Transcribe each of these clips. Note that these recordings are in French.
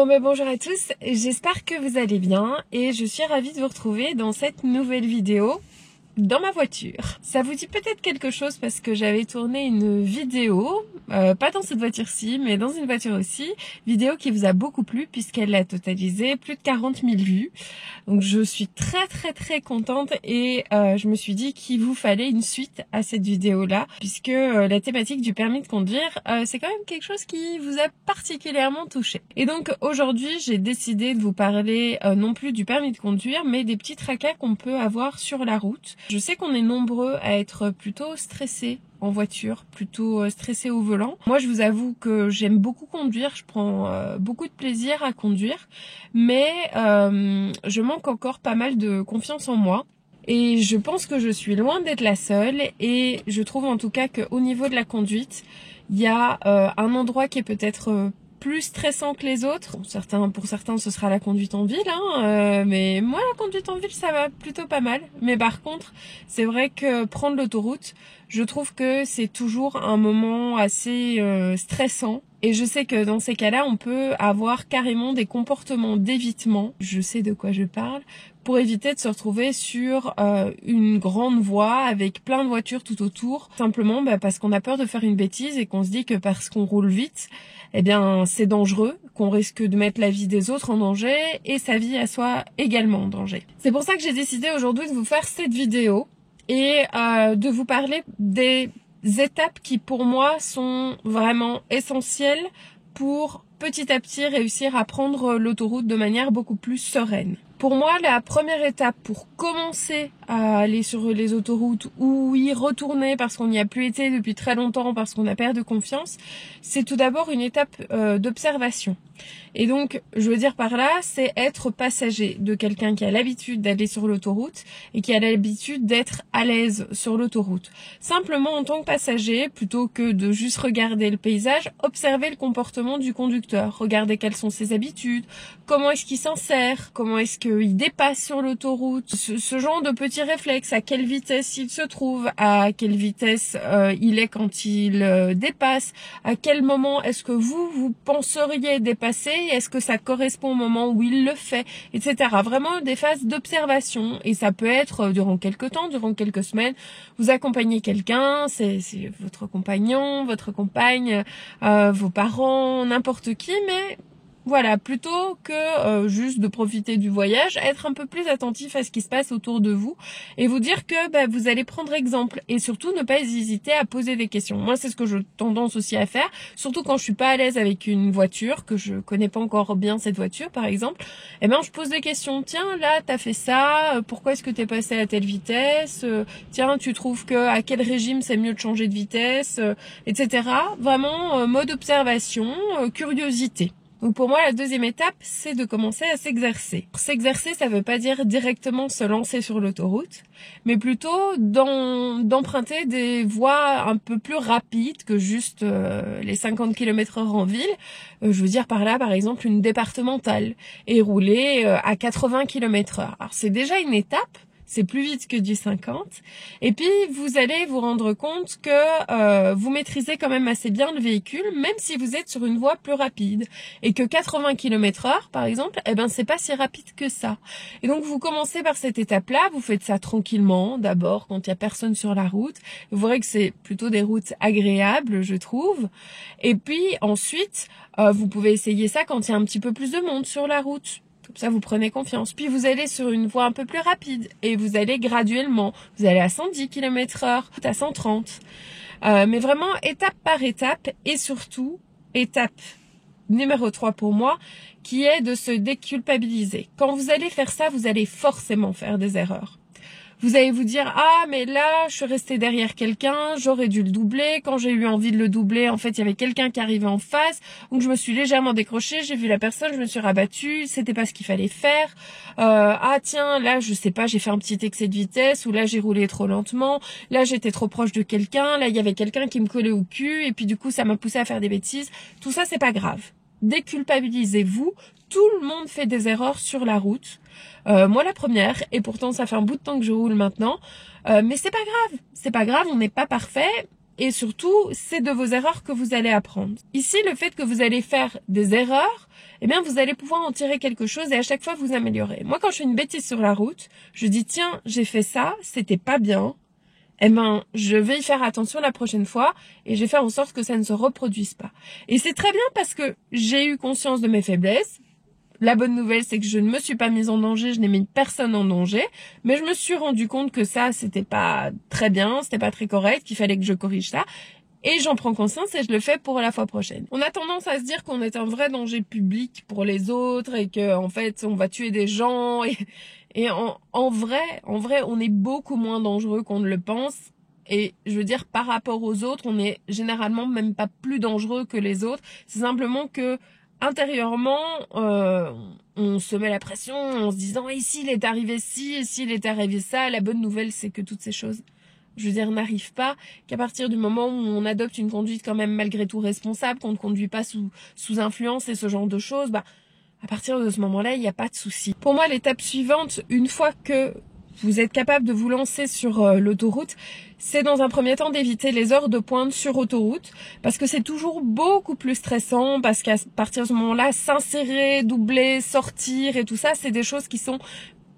Bon ben bonjour à tous, j'espère que vous allez bien et je suis ravie de vous retrouver dans cette nouvelle vidéo dans ma voiture. Ça vous dit peut-être quelque chose parce que j'avais tourné une vidéo, pas dans cette voiture-ci, mais dans une voiture aussi, vidéo qui vous a beaucoup plu puisqu'elle a totalisé plus de 40 000 vues. Donc je suis très contente et je me suis dit qu'il vous fallait une suite à cette vidéo-là puisque la thématique du permis de conduire, c'est quand même quelque chose qui vous a particulièrement touché. Et donc aujourd'hui, j'ai décidé de vous parler non plus du permis de conduire, mais des petits tracas qu'on peut avoir sur la route. Je sais qu'on est nombreux à être plutôt stressés en voiture, plutôt stressés au volant. Moi, je vous avoue que j'aime beaucoup conduire, je prends beaucoup de plaisir à conduire, mais je manque encore pas mal de confiance en moi. Et je pense que je suis loin d'être la seule et je trouve en tout cas qu'au niveau de la conduite, il y a un endroit qui est peut-être plus stressant que les autres. Pour certains, ce sera la conduite en ville, mais moi, la conduite en ville, ça va plutôt pas mal. Mais par contre, c'est vrai que prendre l'autoroute, je trouve que c'est toujours un moment assez stressant. Et je sais que dans ces cas-là, on peut avoir carrément des comportements d'évitement, je sais de quoi je parle, pour éviter de se retrouver sur une grande voie avec plein de voitures tout autour, simplement parce qu'on a peur de faire une bêtise et qu'on se dit que parce qu'on roule vite, eh bien c'est dangereux, qu'on risque de mettre la vie des autres en danger et sa vie à soi également en danger. C'est pour ça que j'ai décidé aujourd'hui de vous faire cette vidéo et de vous parler des étapes qui pour moi sont vraiment essentielles pour petit à petit réussir à prendre l'autoroute de manière beaucoup plus sereine. Pour moi, la première étape pour commencer à aller sur les autoroutes ou y retourner parce qu'on n'y a plus été depuis très longtemps, parce qu'on a perdu confiance, c'est tout d'abord une étape d'observation. Et donc, je veux dire par là, c'est être passager de quelqu'un qui a l'habitude d'aller sur l'autoroute et qui a l'habitude d'être à l'aise sur l'autoroute. Simplement, en tant que passager, plutôt que de juste regarder le paysage, observer le comportement du conducteur. Regarder quelles sont ses habitudes, comment est-ce qu'il s'en sert, comment est-ce qu'il dépasse sur l'autoroute, ce genre de petits réflexes, à quelle vitesse il se trouve, à quelle vitesse il est quand il dépasse, à quel moment est-ce que vous penseriez dépasser, est-ce que ça correspond au moment où il le fait, etc. Vraiment des phases d'observation et ça peut être durant quelques temps, durant quelques semaines, vous accompagnez quelqu'un, c'est votre compagnon, votre compagne, vos parents, n'importe qui, mais voilà, plutôt que juste de profiter du voyage, être un peu plus attentif à ce qui se passe autour de vous et vous dire que vous allez prendre exemple et surtout ne pas hésiter à poser des questions. Moi, c'est ce que j'ai tendance aussi à faire, surtout quand je suis pas à l'aise avec une voiture, que je connais pas encore bien cette voiture par exemple. Je pose des questions. Tiens, là, t'as fait ça, pourquoi est-ce que t'es passé à telle vitesse, tiens, tu trouves que à quel régime c'est mieux de changer de vitesse, etc. Vraiment, mode observation, curiosité. Donc pour moi, la deuxième étape, c'est de commencer à s'exercer. S'exercer, ça veut pas dire directement se lancer sur l'autoroute, mais plutôt d'emprunter des voies un peu plus rapides que juste les 50 km/h en ville. Je veux dire par là, par exemple, une départementale et rouler à 80 km/h. Alors c'est déjà une étape. C'est plus vite que du 50. Et puis, vous allez vous rendre compte que vous maîtrisez quand même assez bien le véhicule, même si vous êtes sur une voie plus rapide. Et que 80 km/h, par exemple, c'est pas si rapide que ça. Et donc, vous commencez par cette étape-là. Vous faites ça tranquillement, d'abord, quand il y a personne sur la route. Vous verrez que c'est plutôt des routes agréables, je trouve. Et puis, ensuite, vous pouvez essayer ça quand il y a un petit peu plus de monde sur la route. Comme ça, vous prenez confiance. Puis, vous allez sur une voie un peu plus rapide et vous allez graduellement. Vous allez à 110 km/h, à 130. Mais vraiment, étape par étape et surtout, étape numéro 3 pour moi, qui est de se déculpabiliser. Quand vous allez faire ça, vous allez forcément faire des erreurs. Vous allez vous dire, ah, mais là, je suis restée derrière quelqu'un, j'aurais dû le doubler. Quand j'ai eu envie de le doubler, en fait, il y avait quelqu'un qui arrivait en face. Donc, je me suis légèrement décrochée, j'ai vu la personne, je me suis rabattue, c'était pas ce qu'il fallait faire. Ah, tiens, là, je sais pas, j'ai fait un petit excès de vitesse, ou là, j'ai roulé trop lentement. Là, j'étais trop proche de quelqu'un. Là, il y avait quelqu'un qui me collait au cul, et puis du coup, ça m'a poussé à faire des bêtises. Tout ça, c'est pas grave. Déculpabilisez-vous. Tout le monde fait des erreurs sur la route. Moi la première, et pourtant ça fait un bout de temps que je roule maintenant, mais c'est pas grave, on n'est pas parfait, et surtout, c'est de vos erreurs que vous allez apprendre. Ici, le fait que vous allez faire des erreurs, eh bien, vous allez pouvoir en tirer quelque chose et à chaque fois vous améliorer. Moi, quand je fais une bêtise sur la route, je dis, tiens, j'ai fait ça, c'était pas bien. Eh ben, je vais y faire attention la prochaine fois et je vais faire en sorte que ça ne se reproduise pas. Et c'est très bien parce que j'ai eu conscience de mes faiblesses. La bonne nouvelle, c'est que je ne me suis pas mise en danger, je n'ai mis personne en danger, mais je me suis rendu compte que ça, c'était pas très bien, c'était pas très correct, qu'il fallait que je corrige ça. Et j'en prends conscience et je le fais pour la fois prochaine. On a tendance à se dire qu'on est un vrai danger public pour les autres et que, en fait, on va tuer des gens et en vrai, on est beaucoup moins dangereux qu'on ne le pense. Et je veux dire, par rapport aux autres, on est généralement même pas plus dangereux que les autres. C'est simplement que intérieurement, on se met la pression en se disant et s'il est arrivé ci, et s'il est arrivé ça. La bonne nouvelle, c'est que toutes ces choses, je veux dire, n'arrivent pas, qu'à partir du moment où on adopte une conduite quand même malgré tout responsable, qu'on ne conduit pas sous influence et ce genre de choses, à partir de ce moment-là, il n'y a pas de souci. Pour moi, l'étape suivante, une fois que vous êtes capable de vous lancer sur l'autoroute, c'est dans un premier temps d'éviter les heures de pointe sur autoroute parce que c'est toujours beaucoup plus stressant parce qu'à partir de ce moment-là, s'insérer, doubler, sortir et tout ça, c'est des choses qui sont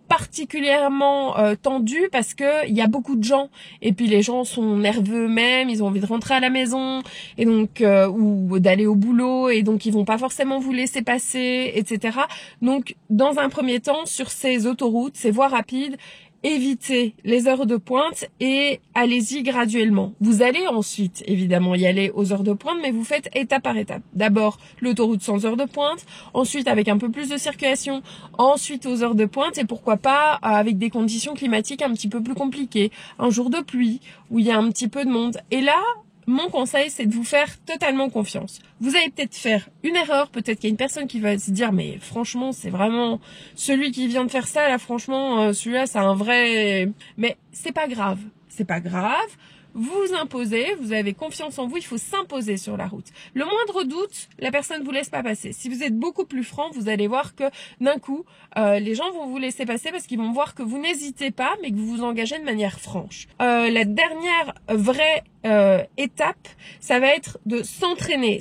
particulièrement tendues parce que il y a beaucoup de gens et puis les gens sont nerveux eux-mêmes, ils ont envie de rentrer à la maison et donc ou d'aller au boulot et donc ils vont pas forcément vous laisser passer, etc. Donc dans un premier temps sur ces autoroutes, ces voies rapides, évitez les heures de pointe et allez-y graduellement. Vous allez ensuite, évidemment, y aller aux heures de pointe, mais vous faites étape par étape. D'abord, l'autoroute sans heures de pointe, ensuite avec un peu plus de circulation, ensuite aux heures de pointe et pourquoi pas avec des conditions climatiques un petit peu plus compliquées. Un jour de pluie, où il y a un petit peu de monde. Et là, mon conseil, c'est de vous faire totalement confiance. Vous allez peut-être faire une erreur, peut-être qu'il y a une personne qui va se dire mais franchement, c'est vraiment celui qui vient de faire ça, là franchement, celui-là, c'est un vrai... Mais c'est pas grave, c'est pas grave. Vous vous imposez, vous avez confiance en vous, il faut s'imposer sur la route. Le moindre doute, la personne ne vous laisse pas passer. Si vous êtes beaucoup plus franc, vous allez voir que d'un coup, les gens vont vous laisser passer parce qu'ils vont voir que vous n'hésitez pas, mais que vous vous engagez de manière franche. La dernière vraie étape, ça va être de s'entraîner,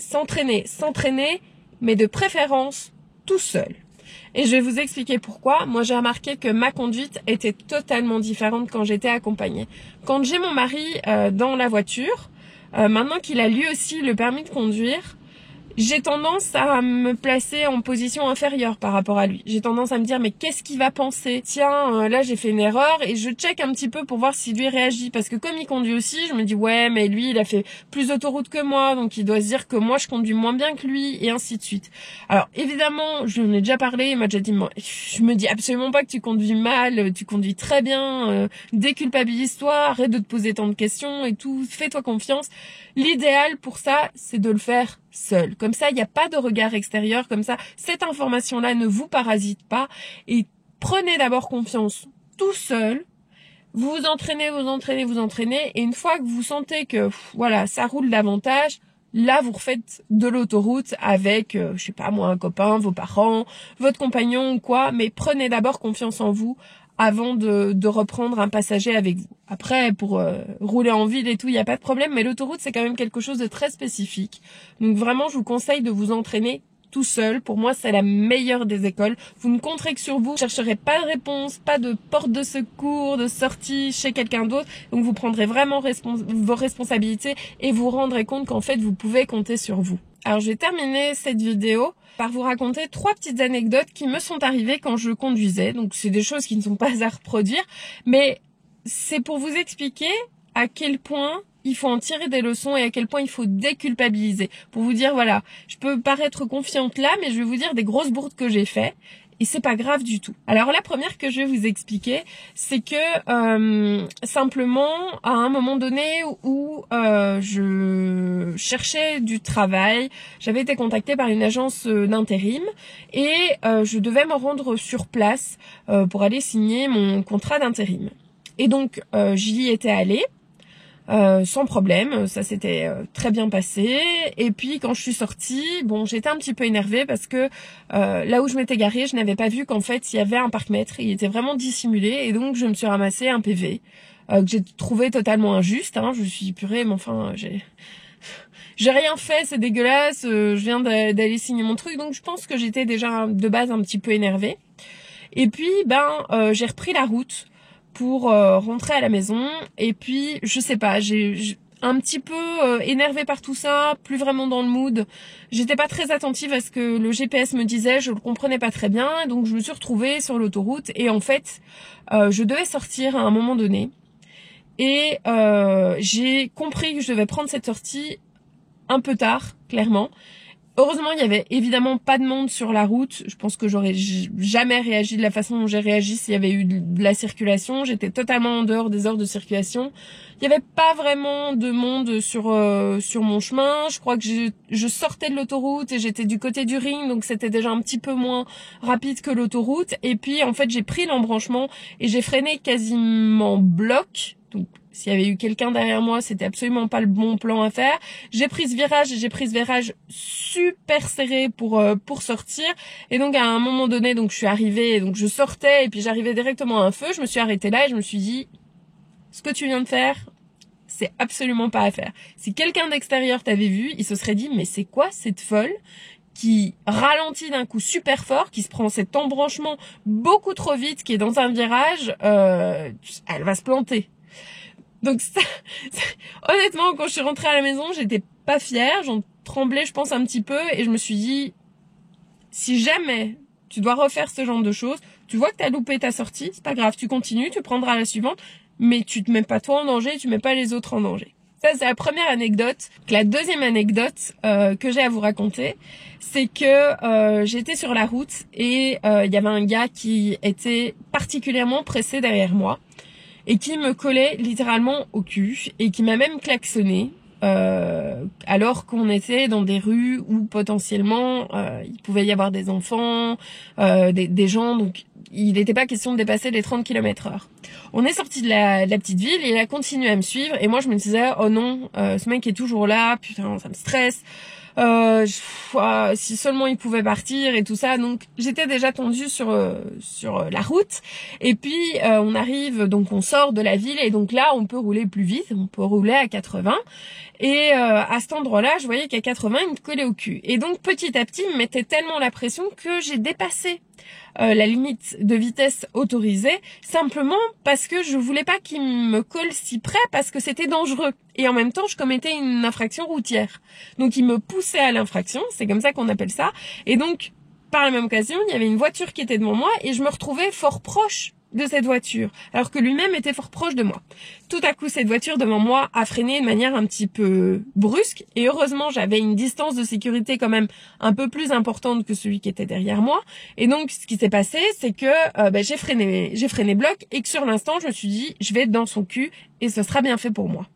mais de préférence tout seul. Et je vais vous expliquer pourquoi. Moi, j'ai remarqué que ma conduite était totalement différente quand j'étais accompagnée. Quand j'ai mon mari dans la voiture, maintenant qu'il a lui aussi le permis de conduire, j'ai tendance à me placer en position inférieure par rapport à lui. J'ai tendance à me dire mais qu'est-ce qu'il va penser? Tiens, là j'ai fait une erreur et je check un petit peu pour voir si lui réagit parce que comme il conduit aussi, je me dis ouais mais lui il a fait plus d'autoroute que moi donc il doit se dire que moi je conduis moins bien que lui et ainsi de suite. Alors évidemment, je lui en ai déjà parlé, il m'a déjà dit je me dis absolument pas que tu conduis mal, tu conduis très bien, déculpabilise-toi, arrête de te poser tant de questions et tout, fais-toi confiance. L'idéal pour ça, c'est de le faire seul. Comme ça, il n'y a pas de regard extérieur. Comme ça, cette information-là ne vous parasite pas. Et prenez d'abord confiance tout seul. Vous vous entraînez. Et une fois que vous sentez que voilà, ça roule davantage, là, vous refaites de l'autoroute avec, je sais pas moi, un copain, vos parents, votre compagnon ou quoi. Mais prenez d'abord confiance en vous avant de reprendre un passager avec vous. Après, pour rouler en ville et tout, il n'y a pas de problème, mais l'autoroute, c'est quand même quelque chose de très spécifique. Donc vraiment, je vous conseille de vous entraîner tout seul. Pour moi, c'est la meilleure des écoles. Vous ne compterez que sur vous. Vous ne chercherez pas de réponse, pas de porte de secours, de sortie chez quelqu'un d'autre. Donc, vous prendrez vraiment vos responsabilités et vous rendrez compte qu'en fait, vous pouvez compter sur vous. Alors, je vais terminer cette vidéo par vous raconter 3 petites anecdotes qui me sont arrivées quand je conduisais. Donc, c'est des choses qui ne sont pas à reproduire, mais c'est pour vous expliquer à quel point il faut en tirer des leçons et à quel point il faut déculpabiliser. Pour vous dire, voilà, je peux paraître confiante là, mais je vais vous dire des grosses bourdes que j'ai fait. Et c'est pas grave du tout. Alors la première que je vais vous expliquer, c'est que simplement à un moment donné où je cherchais du travail, j'avais été contactée par une agence d'intérim et je devais me rendre sur place pour aller signer mon contrat d'intérim. Et donc j'y étais allée. Sans problème, ça s'était très bien passé. Et puis quand je suis sortie, bon, j'étais un petit peu énervée parce que là où je m'étais garée, je n'avais pas vu qu'en fait il y avait un parc-mètre. Il était vraiment dissimulé et donc je me suis ramassé un PV. que j'ai trouvé totalement injuste. Hein. Je me suis dit, purée, mais enfin, j'ai rien fait, c'est dégueulasse, je viens d'aller signer mon truc, donc je pense que j'étais déjà de base un petit peu énervée. Et puis, j'ai repris la route pour rentrer à la maison, et puis, je sais pas, j'ai un petit peu énervée par tout ça, plus vraiment dans le mood. J'étais pas très attentive à ce que le GPS me disait, je le comprenais pas très bien, donc je me suis retrouvée sur l'autoroute, et en fait, je devais sortir à un moment donné, et j'ai compris que je devais prendre cette sortie un peu tard, clairement. Heureusement, il y avait évidemment pas de monde sur la route. Je pense que j'aurais jamais réagi de la façon dont j'ai réagi s'il y avait eu de la circulation. J'étais totalement en dehors des heures de circulation. Il n'y avait pas vraiment de monde sur mon chemin. Je crois que je sortais de l'autoroute et j'étais du côté du ring, donc c'était déjà un petit peu moins rapide que l'autoroute. Et puis, en fait, j'ai pris l'embranchement et j'ai freiné quasiment bloc. Donc, s'il y avait eu quelqu'un derrière moi, c'était absolument pas le bon plan à faire. J'ai pris ce virage et j'ai pris ce virage super serré pour sortir. Et donc à un moment donné, donc je suis arrivée, donc je sortais et puis j'arrivais directement à un feu. Je me suis arrêtée là et je me suis dit, ce que tu viens de faire, c'est absolument pas à faire. Si quelqu'un d'extérieur t'avait vu, il se serait dit, mais c'est quoi cette folle qui ralentit d'un coup super fort, qui se prend cet embranchement beaucoup trop vite, qui est dans un virage, elle va se planter. Donc honnêtement, quand je suis rentrée à la maison, j'étais pas fière, j'en tremblais je pense un petit peu et je me suis dit, si jamais tu dois refaire ce genre de choses, tu vois que t'as loupé ta sortie, c'est pas grave, tu continues, tu prendras la suivante, mais tu te mets pas toi en danger, tu mets pas les autres en danger. Ça, c'est la première anecdote. La deuxième anecdote que j'ai à vous raconter, c'est que j'étais sur la route et il y avait un gars qui était particulièrement pressé derrière moi et qui me collait littéralement au cul et qui m'a même klaxonné alors qu'on était dans des rues où potentiellement il pouvait y avoir des enfants, des gens, donc il n'était pas question de dépasser les 30 km/h. On est sorti de la petite ville et il a continué à me suivre et moi je me disais, oh non, ce mec est toujours là, putain ça me stresse. Si seulement il pouvait partir et tout ça, donc j'étais déjà tendue sur la route et puis on arrive, donc on sort de la ville et donc là on peut rouler plus vite, on peut rouler à 80 et à cet endroit-là je voyais qu'à 80 il me collait au cul et donc petit à petit il me mettait tellement la pression que j'ai dépassé la limite de vitesse autorisée simplement parce que je voulais pas qu'il me colle si près parce que c'était dangereux et en même temps je commettais une infraction routière, donc il me poussait à l'infraction, c'est comme ça qu'on appelle ça, et donc par la même occasion il y avait une voiture qui était devant moi et je me retrouvais fort proche de cette voiture, alors que lui-même était fort proche de moi. Tout à coup, cette voiture devant moi a freiné de manière un petit peu brusque, et heureusement, j'avais une distance de sécurité quand même un peu plus importante que celui qui était derrière moi. Et donc, ce qui s'est passé, c'est que j'ai freiné bloc, et que sur l'instant, je me suis dit, je vais être dans son cul, et ce sera bien fait pour moi.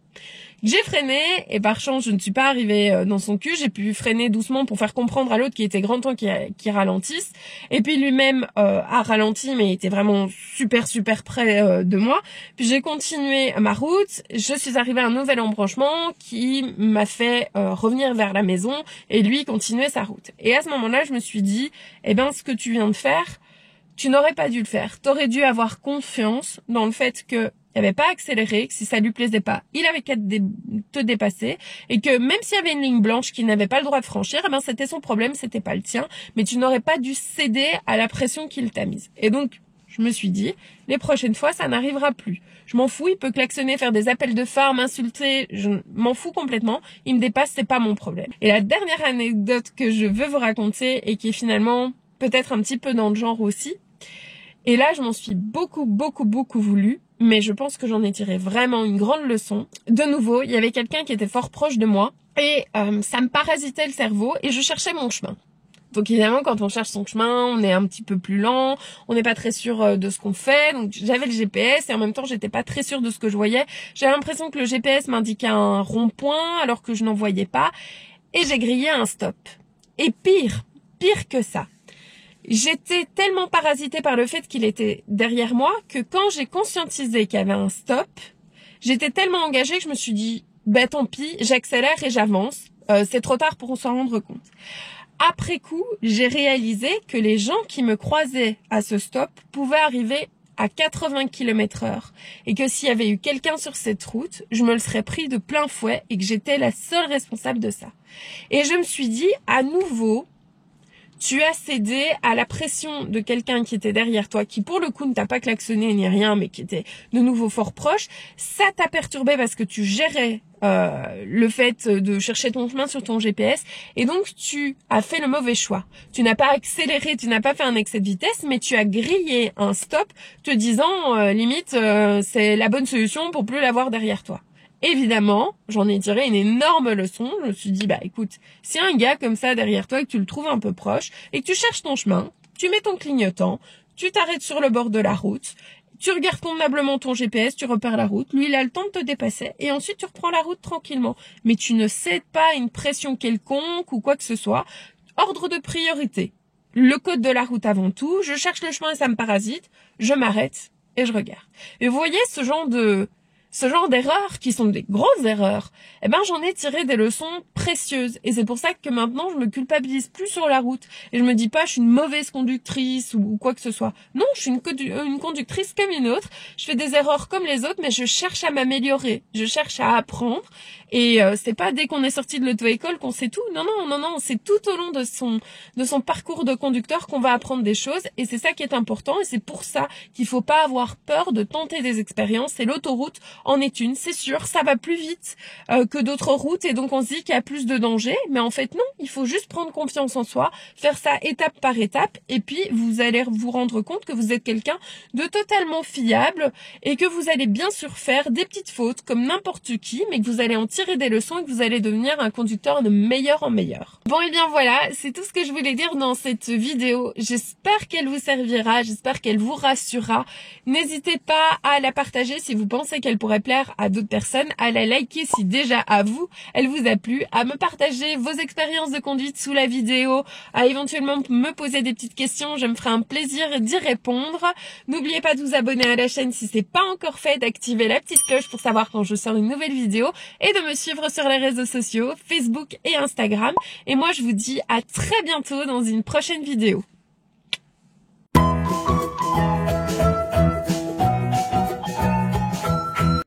J'ai freiné et par chance je ne suis pas arrivée dans son cul, j'ai pu freiner doucement pour faire comprendre à l'autre qu'il était grand temps qu'il ralentisse et puis lui-même a ralenti mais il était vraiment super près de moi. Puis j'ai continué ma route, je suis arrivée à un nouvel embranchement qui m'a fait revenir vers la maison et lui continuer sa route. Et à ce moment-là je me suis dit, ce que tu viens de faire, tu n'aurais pas dû le faire. T'aurais dû avoir confiance dans le fait que il n'avait pas accéléré, que si ça lui plaisait pas, il avait qu'à te dépasser, et que même s'il y avait une ligne blanche qu'il n'avait pas le droit de franchir, c'était son problème, c'était pas le tien, mais tu n'aurais pas dû céder à la pression qu'il t'a mise. Et donc, je me suis dit, les prochaines fois, ça n'arrivera plus. Je m'en fous, il peut klaxonner, faire des appels de phare, m'insulter, je m'en fous complètement, il me dépasse, c'est pas mon problème. Et la dernière anecdote que je veux vous raconter, et qui est finalement peut-être un petit peu dans le genre aussi, et là, je m'en suis beaucoup voulu, mais je pense que j'en ai tiré vraiment une grande leçon. De nouveau, il y avait quelqu'un qui était fort proche de moi et ça me parasitait le cerveau et je cherchais mon chemin. Donc évidemment, quand on cherche son chemin, on est un petit peu plus lent, on n'est pas très sûr de ce qu'on fait. Donc j'avais le GPS et en même temps, j'étais pas très sûre de ce que je voyais. J'avais l'impression que le GPS m'indiquait un rond-point alors que je n'en voyais pas et j'ai grillé un stop. Et pire que ça. J'étais tellement parasitée par le fait qu'il était derrière moi que quand j'ai conscientisé qu'il y avait un stop, j'étais tellement engagée que je me suis dit, tant pis, j'accélère et j'avance. C'est trop tard pour s'en rendre compte. Après coup, j'ai réalisé que les gens qui me croisaient à ce stop pouvaient arriver à 80 km/h et que s'il y avait eu quelqu'un sur cette route, je me le serais pris de plein fouet et que j'étais la seule responsable de ça. Et je me suis dit, à nouveau, tu as cédé à la pression de quelqu'un qui était derrière toi, qui pour le coup ne t'a pas klaxonné ni rien, mais qui était de nouveau fort proche. Ça t'a perturbé parce que tu gérais le fait de chercher ton chemin sur ton GPS et donc tu as fait le mauvais choix. Tu n'as pas accéléré, tu n'as pas fait un excès de vitesse, mais tu as grillé un stop te disant limite c'est la bonne solution pour plus l'avoir derrière toi. Évidemment, j'en ai tiré une énorme leçon. Je me suis dit, bah écoute, si y a un gars comme ça derrière toi et que tu le trouves un peu proche et que tu cherches ton chemin, tu mets ton clignotant, tu t'arrêtes sur le bord de la route, tu regardes convenablement ton GPS, tu repères la route, lui il a le temps de te dépasser et ensuite tu reprends la route tranquillement. Mais tu ne cèdes pas à une pression quelconque ou quoi que ce soit. Ordre de priorité. Le code de la route avant tout, je cherche le chemin et ça me parasite, je m'arrête et je regarde. Et vous voyez ce genre d'erreurs qui sont des grosses erreurs, eh ben j'en ai tiré des leçons précieuses et c'est pour ça que maintenant je me culpabilise plus sur la route et je me dis pas je suis une mauvaise conductrice ou quoi que ce soit. Non, je suis une conductrice comme une autre, je fais des erreurs comme les autres mais je cherche à m'améliorer, je cherche à apprendre et c'est pas dès qu'on est sorti de l'auto-école qu'on sait tout. Non, c'est tout au long de son parcours de conducteur qu'on va apprendre des choses et c'est ça qui est important et c'est pour ça qu'il faut pas avoir peur de tenter des expériences. Et l'autoroute en est une, c'est sûr, ça va plus vite que d'autres routes et donc on se dit qu'il y a plus de danger, mais en fait non, il faut juste prendre confiance en soi, faire ça étape par étape et puis vous allez vous rendre compte que vous êtes quelqu'un de totalement fiable et que vous allez bien sûr faire des petites fautes comme n'importe qui, mais que vous allez en tirer des leçons et que vous allez devenir un conducteur de meilleur en meilleur. Bon et bien voilà, c'est tout ce que je voulais dire dans cette vidéo. J'espère qu'elle vous servira, j'espère qu'elle vous rassurera. N'hésitez pas à la partager si vous pensez qu'elle pourrait plaire à d'autres personnes, à la liker si déjà à vous elle vous a plu, à me partager vos expériences de conduite sous la vidéo, à éventuellement me poser des petites questions, je me ferai un plaisir d'y répondre. N'oubliez pas de vous abonner à la chaîne si c'est pas encore fait, d'activer la petite cloche pour savoir quand je sors une nouvelle vidéo et de me suivre sur les réseaux sociaux, Facebook et Instagram. Et moi je vous dis à très bientôt dans une prochaine vidéo.